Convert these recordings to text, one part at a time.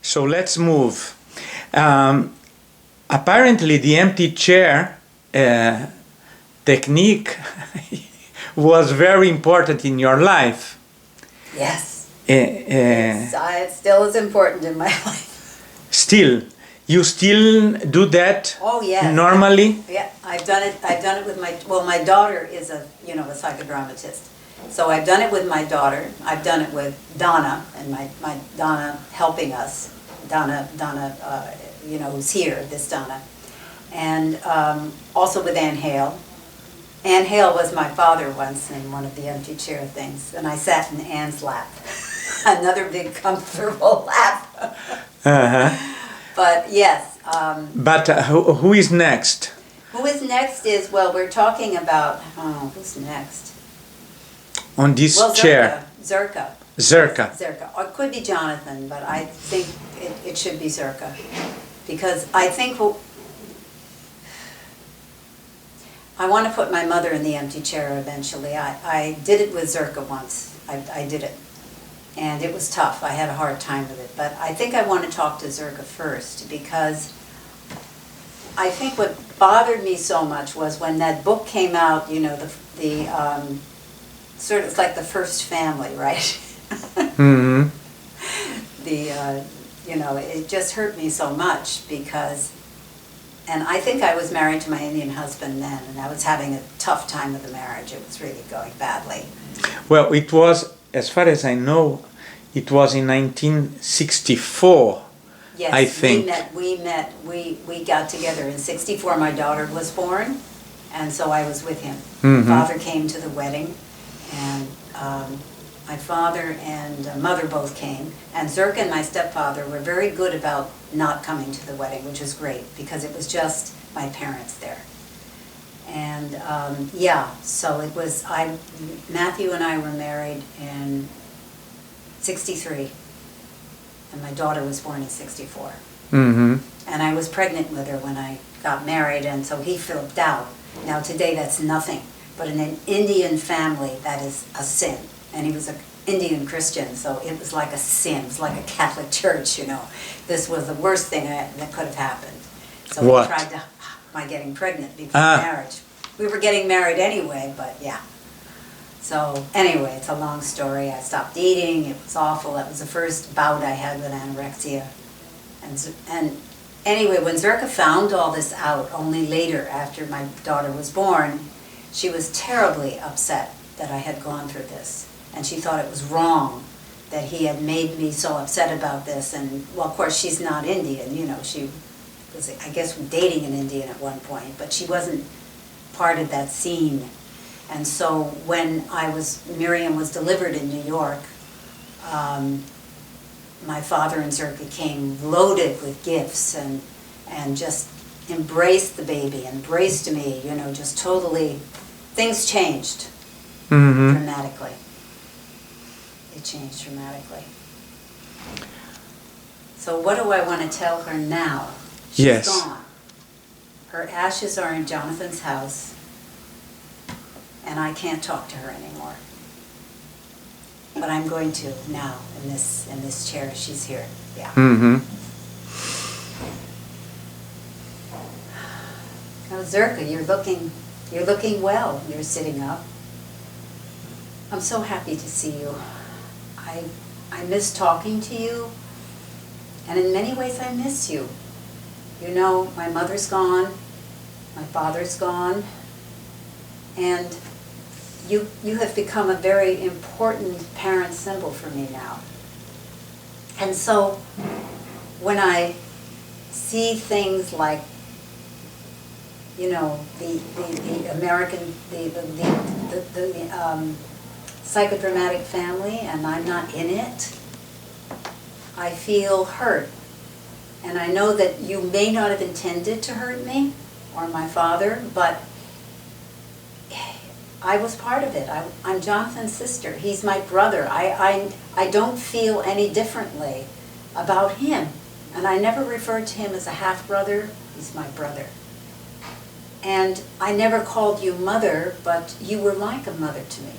So let's move. Apparently, the empty chair technique was very important in your life. Yes. It still is important in my life. Still, you still do that? Oh yes. Normally? Yeah, I've done it. I've done it with my daughter is a psychodramatist. So I've done it with my daughter. I've done it with Donna, and my Donna helping us. Donna, who's here, this Donna. And also with Ann Hale. Ann Hale was my father once in one of the empty chair things, and I sat in Ann's lap. Another big comfortable lap. Uh-huh. But yes. But who is next? Who is next is, well, we're talking about, who's next? On this chair. Zerka. Zerka. Zerka. Or it could be Jonathan, but I think it should be Zerka. Because I think I want to put my mother in the empty chair eventually. I did it with Zerka once. I did it. And it was tough. I had a hard time with it. But I think I want to talk to Zerka first, because I think what bothered me so much was when that book came out, the sort of like the first family, right? Mm-hmm. It just hurt me so much because, and I think I was married to my Indian husband then, and I was having a tough time with the marriage. It was really going badly. Well, it was, as far as I know, it was in 1964. Yes, I think. We got together in 64. My daughter was born, and so I was with him. Mm-hmm. Father came to the wedding, and my father and mother both came. And Zerka and my stepfather were very good about not coming to the wedding, which was great, because it was just my parents there. And so it was, Matthew and I were married in 63. And my daughter was born in 64. Mm-hmm. And I was pregnant with her when I got married, and so he flipped out. Now today that's nothing, but in an Indian family that is a sin. And he was an Indian Christian, so it was like a sin. It was like a Catholic church, This was the worst thing that could have happened. So What? he tried my getting pregnant before marriage. We were getting married anyway, but yeah. So anyway, it's a long story. I stopped eating. It was awful. That was the first bout I had with anorexia. And anyway, when Zerka found all this out only later after my daughter was born, she was terribly upset that I had gone through this. And she thought it was wrong that he had made me so upset about this. And, well, of course, she's not Indian. She was, I guess, dating an Indian at one point, but she wasn't part of that scene. And so when Miriam was delivered in New York, my father and Zerka came loaded with gifts and just embraced the baby, embraced me, just totally, things changed dramatically. It changed dramatically. So what do I want to tell her now? She's gone. Her ashes are in Jonathan's house. And I can't talk to her anymore. But I'm going to now in this chair. She's here. Yeah. Mm-hmm. Oh, Zerka, you're looking well. You're sitting up. I'm so happy to see you. I miss talking to you, and in many ways I miss you. My mother's gone, my father's gone, and you have become a very important parent symbol for me now. And so when I see things like, the American, the psychodramatic family, and I'm not in it, I feel hurt. And I know that you may not have intended to hurt me or my father, but I was part of it. I'm Jonathan's sister. He's my brother. I don't feel any differently about him. And I never referred to him as a half-brother. He's my brother. And I never called you mother, but you were like a mother to me.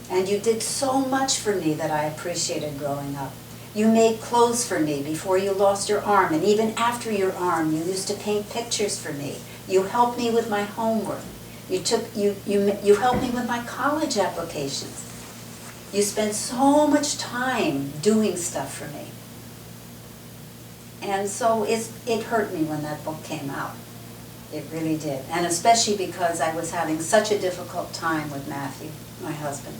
And you did so much for me that I appreciated growing up. You made clothes for me before you lost your arm, and even after your arm, you used to paint pictures for me. You helped me with my homework. You helped me with my college applications. You spent so much time doing stuff for me. And so it hurt me when that book came out. It really did. And especially because I was having such a difficult time with Matthew, my husband.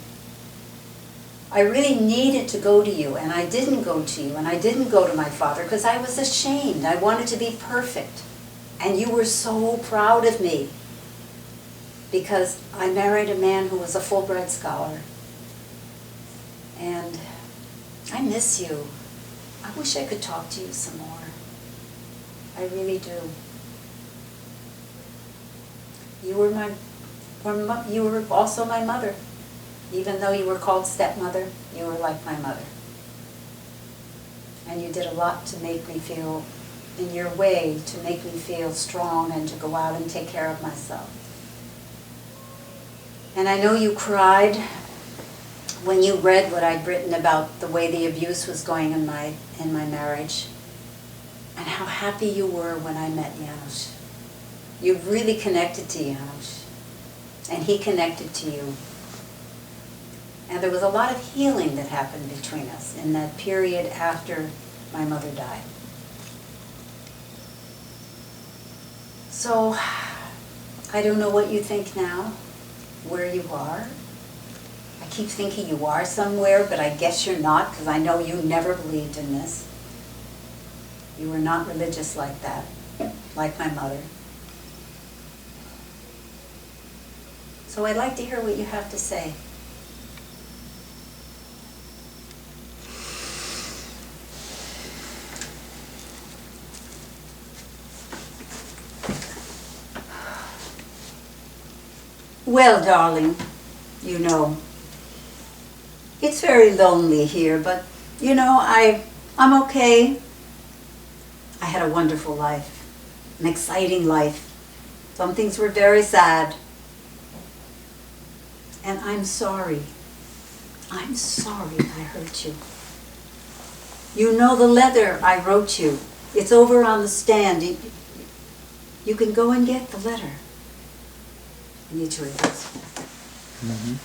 I really needed to go to you, and I didn't go to you, and I didn't go to my father because I was ashamed. I wanted to be perfect. And you were so proud of me because I married a man who was a Fulbright scholar. And I miss you. I wish I could talk to you some more. I really do. You were also my mother. Even though you were called stepmother, you were like my mother. And you did a lot to make me feel, in your way, to make me feel strong and to go out and take care of myself. And I know you cried when you read what I'd written about the way the abuse was going in my marriage, and how happy you were when I met Janusz. You really connected to Janusz, and he connected to you. And there was a lot of healing that happened between us in that period after my mother died. So, I don't know what you think now, where you are. I keep thinking you are somewhere, but I guess you're not, because I know you never believed in this. You were not religious like that, like my mother. So I'd like to hear what you have to say. Well, darling, you know, it's very lonely here, but, you know, I'm okay. I had a wonderful life, an exciting life. Some things were very sad. And I'm sorry. I'm sorry I hurt you. You know the letter I wrote you. It's over on the stand. You can go and get the letter. I need to read this. Mm-hmm.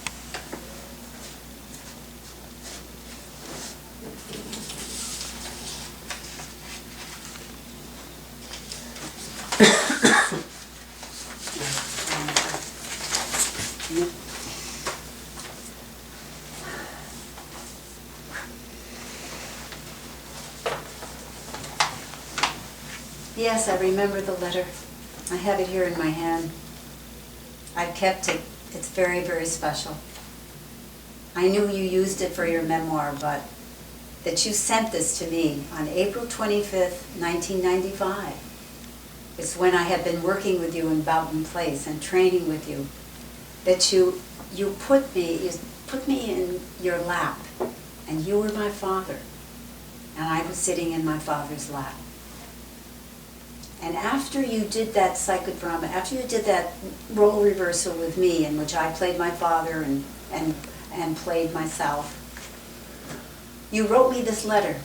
Yes, I remember the letter. I have it here in my hand. I've kept it. It's very, very special. I knew you used it for your memoir, but that you sent this to me on April 25th, 1995. It's when I had been working with you in Boughton Place and training with you. That you put me in your lap, and you were my father, and I was sitting in my father's lap. And after you did that psychodrama, after you did that role reversal with me, in which I played my father and played myself, you wrote me this letter.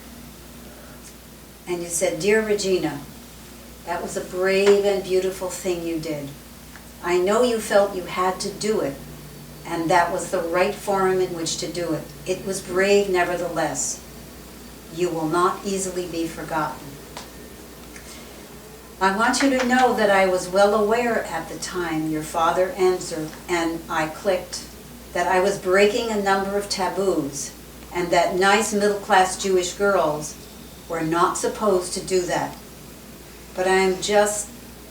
And you said, "Dear Regina, that was a brave and beautiful thing you did. I know you felt you had to do it, and that was the right forum in which to do it. It was brave nevertheless. You will not easily be forgotten. I want you to know that I was well aware at the time your father answered and I clicked that I was breaking a number of taboos and that nice middle-class Jewish girls were not supposed to do that. But I am just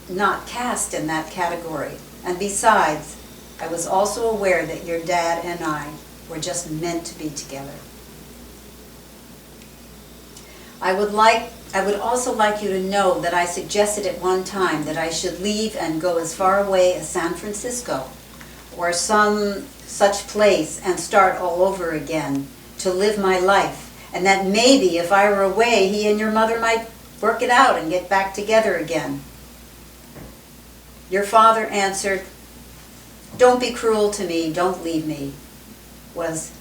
not cast in that category. And besides, I was also aware that your dad and I were just meant to be together. I would also like you to know that I suggested at one time that I should leave and go as far away as San Francisco or some such place and start all over again to live my life, and that maybe if I were away, he and your mother might work it out and get back together again. Your father answered, "Don't be cruel to me, don't leave me," was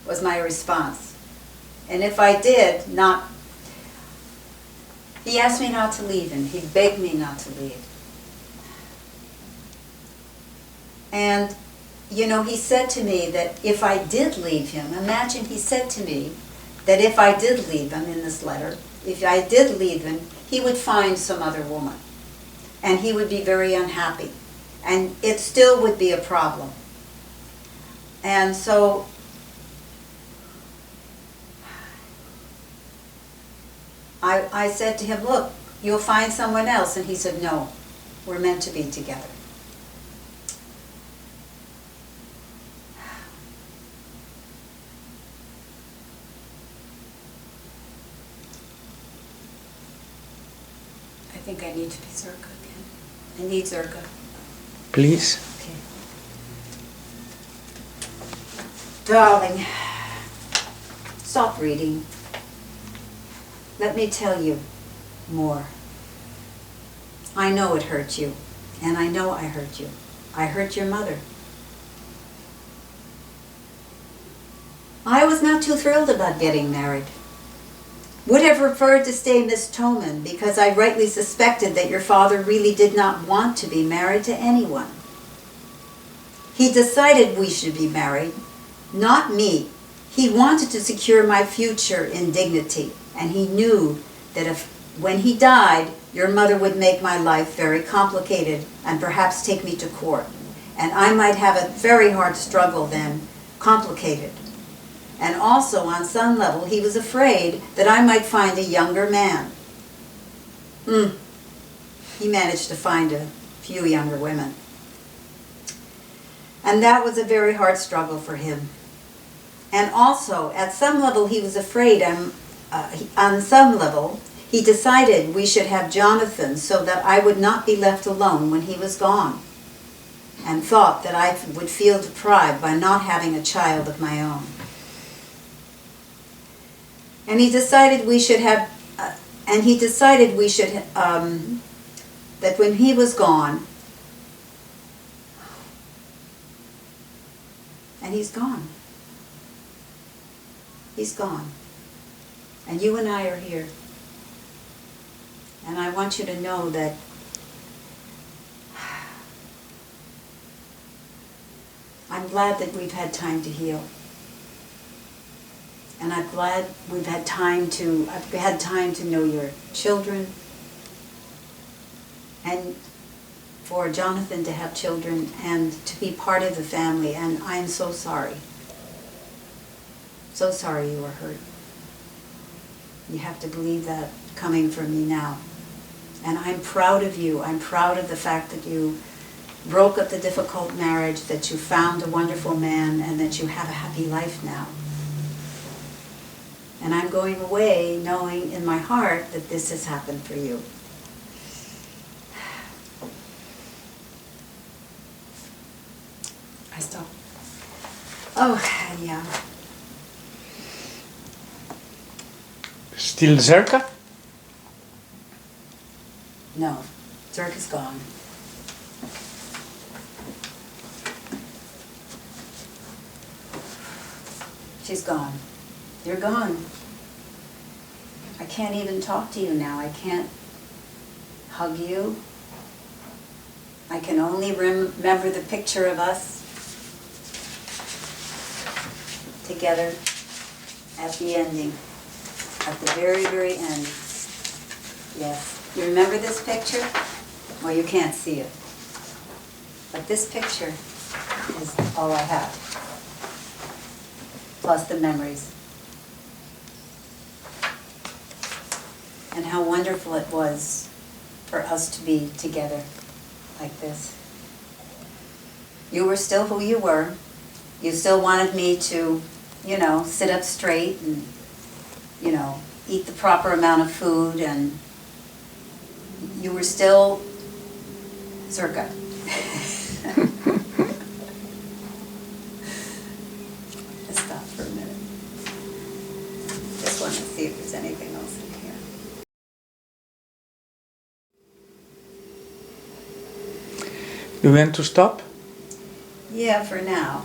was my response. And if I did, he asked me not to leave him. He begged me not to leave. And, you know, he said to me that if I did leave him, imagine he said to me that if I did leave him in this letter, if I did leave him, he would find some other woman. And he would be very unhappy. And it still would be a problem. And so I said to him, look, you'll find someone else. And he said, no, we're meant to be together. I think I need to be Zerka again. I need Zerka. Please. Okay. Darling, stop reading. Let me tell you more. I know it hurt you, and I know I hurt you. I hurt your mother. I was not too thrilled about getting married. Would have preferred to stay Miss Toman because I rightly suspected that your father really did not want to be married to anyone. He decided we should be married, not me. He wanted to secure my future in dignity, and he knew that if, when he died, your mother would make my life very complicated and perhaps take me to court. And I might have a very hard struggle then, complicated. And also, on some level, he was afraid that I might find a younger man. He managed to find a few younger women. And that was a very hard struggle for him. And also, at some level, he was afraid, on some level, he decided we should have Jonathan so that I would not be left alone when he was gone, and thought that I would feel deprived by not having a child of my own. And he decided we should have, that when he was gone, and he's gone. He's gone. And you and I are here. And I want you to know that I'm glad that we've had time to heal. And I'm glad I've had time to know your children, and for Jonathan to have children and to be part of the family. And I'm so sorry. So sorry you were hurt. You have to believe that coming from me now. And I'm proud of you. I'm proud of the fact that you broke up the difficult marriage, that you found a wonderful man, and that you have a happy life now. And I'm going away knowing in my heart that this has happened for you. I stop. Oh, yeah. Still Zerka? No, Zerka's gone. She's gone. You're gone. I can't even talk to you now. I can't hug you. I can only remember the picture of us together at the ending, at the very, very end. Yes. You remember this picture? Well, you can't see it. But this picture is all I have, plus the memories. And how wonderful it was for us to be together like this. You were still who you were. You still wanted me to, you know, sit up straight and, you know, eat the proper amount of food, and you were still Zerka. Let's stop for a minute. Just want to see if there's anything else in here. You want to stop? Yeah, for now.